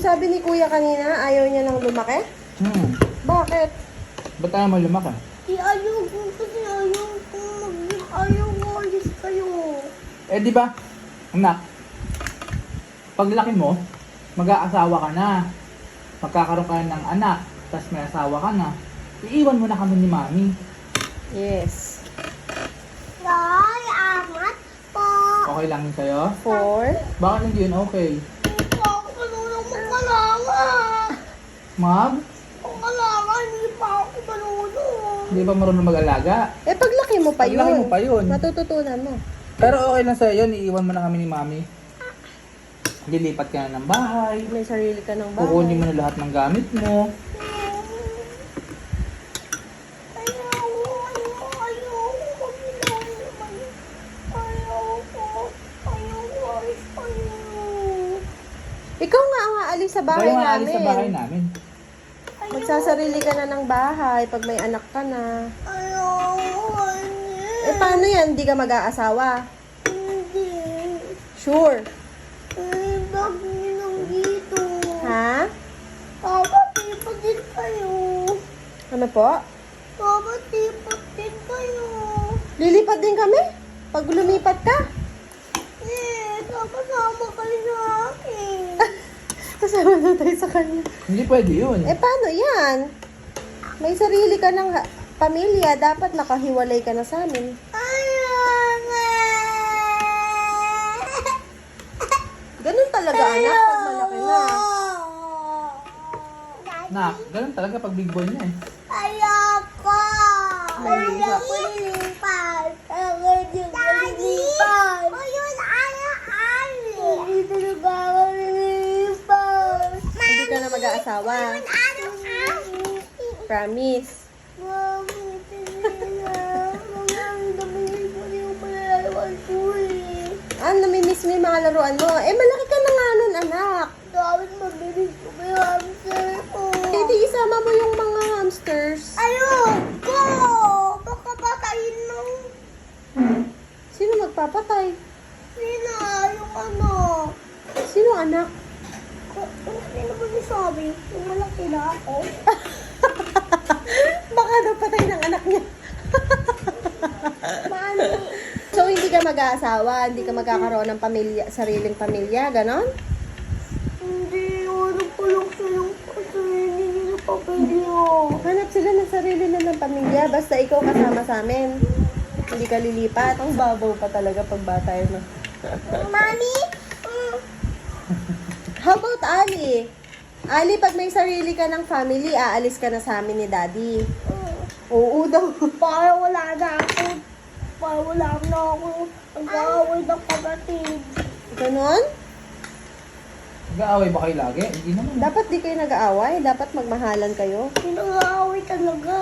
sabi ni Kuya kanina, ayaw niya nang lumaki? Bakit? Ba't tayo mo lumaki? Ayaw ko kasi ayaw ko alis kayo. Eh di ba, anak, paglaki mo, mag-aasawa ka na. Magkakaroon ka ng anak, tapos may asawa ka na. Iiwan mo na kami ni Mami. Yes. Ay, amat po. Okay lang yun sa'yo? 4. Bakit hindi yun okay? Hindi pa ako marunong mag-alaga. Mag? Mag-alaga, hindi pa ako marunong. Hindi ba marunong mag-alaga? Eh, paglaki mo pa yun. Paglaki mo pa yun. Matututunan mo. Pero okay lang sa'yo yun, iiwan mo na kami ni Mami. Lilipat ka na ng bahay. May sarili ka ng bahay. Kukunin mo na lahat ng gamit mo. Ikaw nga ang aalis sa bahay Ikaw nga namin. alis sa bahay namin. Magsasarili ka na ng bahay pag may anak ka na. Eh, paano yan? Hindi ka mag-aasawa? Sure. Ha? Dapat tipot din kayo. Ano po? Dapat tipot din kayo. Lilipat din kami? Pag lumipat ka? Kasama kayo sa akin. Kasama na tayo sa kanya. Hindi pwede yun. Eh, paano yan? May sarili ka ng pamilya. Dapat nakahiwalay ka na sa amin. Ganun talaga, anak, pag malaki na. Nak, ganun talaga pag big boy na eh. Ayoko! Malilipat. Malilipat! Daddy! O yun, Hindi talaga ako nililipat. Hindi ka na mag-aasawa. Promise. Mami, tinila. Ang dami ko yung malalawan ko eh. Ah, namimiss mo yung mga laruan mo. Eh, malaki ka na nga nun, anak. Dapat mabilis ko may hamster ko. Eh, di isama mo yung mga hamsters. Ayoko! Baka patayin mo. Sino magpapatay? Sina, yung ano. Sino anak? Sino ba nasabi? Yung malaki na ako. Baka daw patay ng anak niya. Mami. So, hindi ka mag-aasawa, hindi ka magkakaroon ng pamilya, sariling pamilya, ganon? Hindi, ano pa lang silang sarili nila pamilya. Hanap sila ng sarili na ng pamilya, basta ikaw kasama sa amin. Hindi ka lilipat. Ang babaw pa talaga pag bata yun. Mami? How about Ali? Ali, pag may sarili ka ng family, aalis ka na sa amin ni Daddy. Oo daw. Para wala na ako. Para wala na ako. Nag-aaway ng kapatid. Ganon? Nag-aaway ba kayo lagi? Hindi naman. Dapat di kayo nag-aaway. Dapat magmahalan kayo. Nag-aaway talaga.